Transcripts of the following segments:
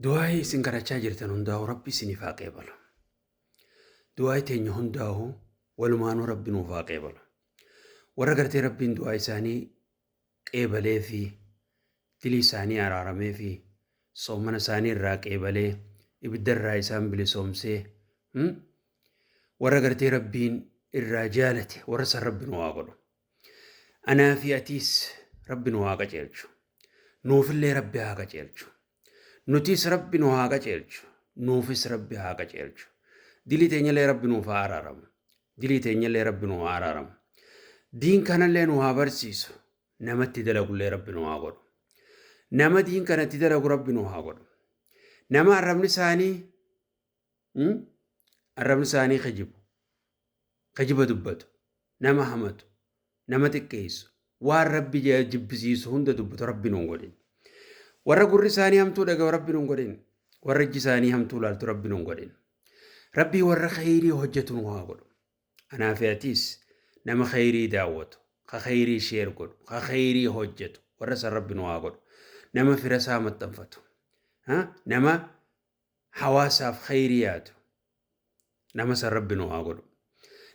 Du'aayi isin kadhachaa jirtan hundaa'u Rabbi isiniif haa qeebalu. Du'aayi teenya hundaa'u walumaanuu Rabbi nuuf haa qeebalu. Warra gartee Rabbiin du'aa isaanii qeebalee fi dilii isaanii araaramee fi soomana isaanii irraa qeebalee ibiddarraa isaan bilisoomsee warra gartee Rabbiin irraa jaalate warra san Rabbi nu haa godhu. Anaa fi atiis Rabbi nu haa qajeelchu. Nuufillee Rabbi haa qajeelchu. Nutis Rabbi nu haa qajeelchu. Nuufis Rabbi haa qajeelchu. Dilii teenyallee Rabbi nuuf haa araaramu. Dilii teenyallee Rabbi nu haa araaramu. Diin kanallee nu haa barsiisu. Namatti dalagullee Rabbi nu haa godhu. Nama diin kanatti dalagu Rabbi nu haa godhu. Nama arrabni isaanii kijiba dubbatu, nama hamatu, nama xiqqeessu, waan Rabbi jibbisiisu hunda dubbatu Rabbi nu hin godhin. Warra gurri isaanii hamtuu dhaga'u Rabbi nu hin godhin. Warra ijji isaanii hamtuu laaltu Rabbi nu hin godhin. Rabbi warra khayrii hojjetu nu haa godhu. Anaa fi atiis nama khayrii daawwatu, ka khayrii sheer godhu, ka khayrii hojjetu warra san Rabbi nu haa godhu. Nama fira isaa maxxanfatu, nama hawaasaaf khayrii yaadu, nama san Rabbi nu haa godhu.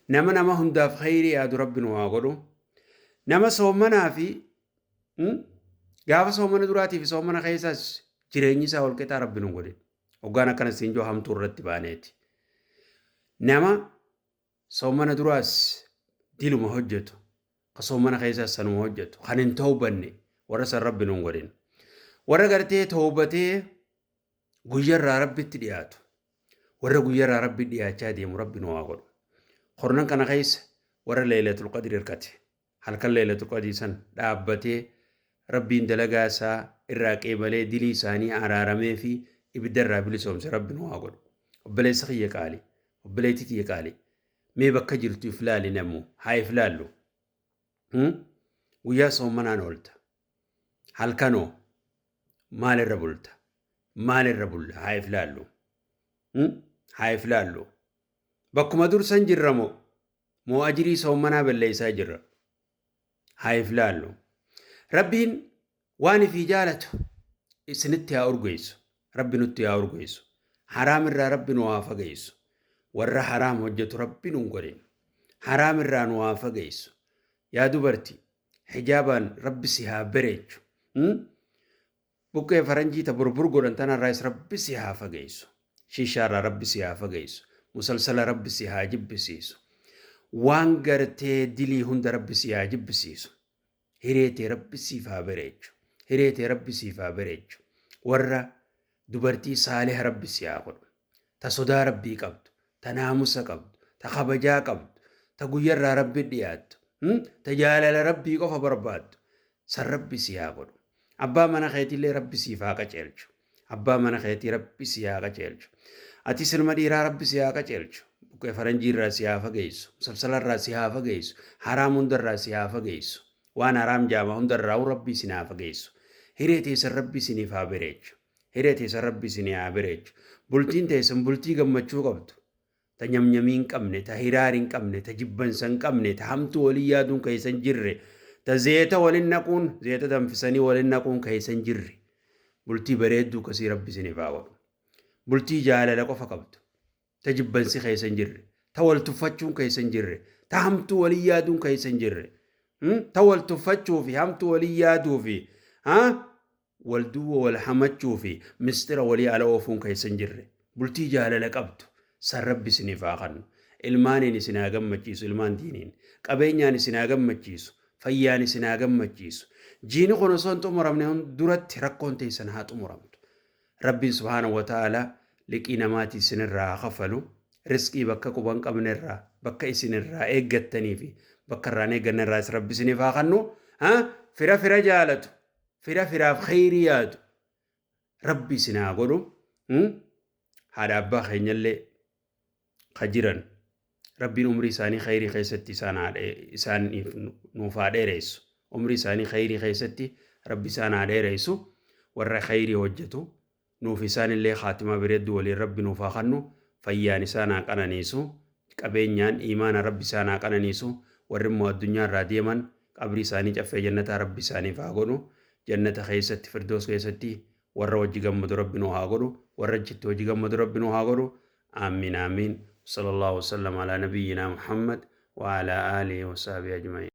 Nama hundaaf khayrii yaadu Rabbi nu haa godhu. Nama soomanaa fi gaafa soomana duraatii fi soomana keessaas jireenyi isaa ol qixaa Rabbi nu hin godhin. Hoggaan akkana siin joo hamtuu irratti baaneeti. Nama soomana duraas diluma hojjetu, ka soomana keessaas sanuma hojjetu, kan hin tawbanne warra san Rabbi nu hin godhin. Warra gartee tawbatee guyyarraa Rabbitti dhiyaatu, warra guyyarraa Rabbi dhiyaachaa deemu Rabbi nu haa godhu. Qornan kana keessa warra Leelatul Qadri hirkate, halkan Leelatul Qadri san dhaabbatee Rabbiin dalagaa isaa irraa qeebalee dilii isaanii araaramee fi ibiddarraa bilisoomse Rabbi nu haa godhu. Obboleessa kiyya qaali, obboleettii kiyya qaali. Mee bakka jirtu if laali namu haa if laallu. Guyyaa soomanaan oolta. Halkanoo maalirra bulta? Maalirra bulla? Haa if laallu. Haa if laallu. Bakkuma dursan jirra moo ajirii soomanaa balleessaa jirra? Haa if laallu. Rabbiin waan ifii jaalatu isinitti haa urgeessu. Rabbi nutti haa urgeessu. Haraam irraa Rabbi nu haa fageessu. Warra haraam hojjetu Rabbi nu hin godhin. Haraam irraa nu haa fageessu. Yaa dubartii hijaabaan Rabbi si haa bareechu. Buqqee faranjii ta burbur godhan tanarraas Rabbi si haa fageessu. Shishaarraa Rabbi si haa fageessu. Musalsala Rabbi si haa jibbisiisu. Waan gartee dilii hunda Rabbi si haa jibbisiisu. Hireetee Rabbi siif haa bareechu. Hireetee Rabbi siif haa bareechu. Warra dubartii saaliha Rabbi si haa godhu. Ta sodaa Rabbii qabdu, ta naamusa qabdu, ta kabajaa qabdu, ta guyyarraa Rabbi dhiyaattu, ta jaalala Rabbii qofa barbaaddu san Rabbi si haa godhu. Abbaa mana keetiillee Rabbi siif haa qaceelchu. Abbaa mana keetii Rabbi si haa qaceelchu. Ati ilma dhiiraa Rabbi si haa qaceelchu. Buqqee faranjiirraa si haa fageessu. Musalsalarraa si haa fageessu. Haraam hundarraa si haa fageessu. Waan haraam jaama hundarraa Rabbi si haa fageessu. Hiree teessan Rabbi isiniif haa bareechu. Hiree teessan Rabbi isinii haa bareechu. Bultiin teessan bultii gammachuu qabdu. Ta nyamnyamii hin qabne, ta hiraar hin qabne, ta jibbansa hin qabne, ta hamtuu walii yaaduun keessan jirre, ta zeeta walin naquun, zeeta danfisanii walin naquun keessan jirre. Bultii bareedduu kasii Rabbi isiniif haa godhu. Bultii jaalala qofa qabdu. Ta jibbansi keessan jirre, ta wal tuffachuun keessan jirre, ta hamtuu walii yaaduun keessan jirre. Ta wal tuffachuu fi hamtuu walii yaaduu fi wal duwwa wal hamachuu fi mistira walii ala oofuun keessan jirre. Bultii jaalala qabdu san Rabbi isiniif haa kennu. Ilmaaniin isin haa gammachiisu, ilmaan diiniin. Qabeenyaan isin haa gammachiisu, fayyaan isin haa gammachiisu. Jiini kun osoo hin xumuramne duratti rakkoon teessan haa xumuramtu. Rabbiin subhaanahu wa ta'ala liqii namaatii isinirraa haa kafalu. Riskii bakka quban qabnerraa, bakka isinirraa eeggattanii fi bakka irraan eeggannerraas Rabbi isiniif haa kennu. Fira jaalatu, firaaf khayrii yaadu Rabbi isin haa godhu. Haadha abbaa keenyallee ka jiran Rabbiin umrii isaanii khayrii keessatti isaan nuuf haa dheeressu. Umrii isaanii khayrii keessatti Rabbi isaan haa dheeressu. Warra khayrii hojjetu nuuf isaanillee khaatima bareedduu waliin Rabbi nuuf haa kennu. Fayyaan isaan haa qananiisu. Qabeenyaan imaana Rabbi isaan haa qananiisu. Warri immoo addunyaa irraa deeman qabrii isaanii caffee jannataa Rabbi isaaniif haa godhu. Jannata keessatti firdoos keessatti warra wajji gammadu rabbi nu haa godhu warra achitti wajji gammadu rabbi nu haa godhu آمين آمين صلى الله وسلم على نبينا محمد وعلى آله وصحبه أجمعين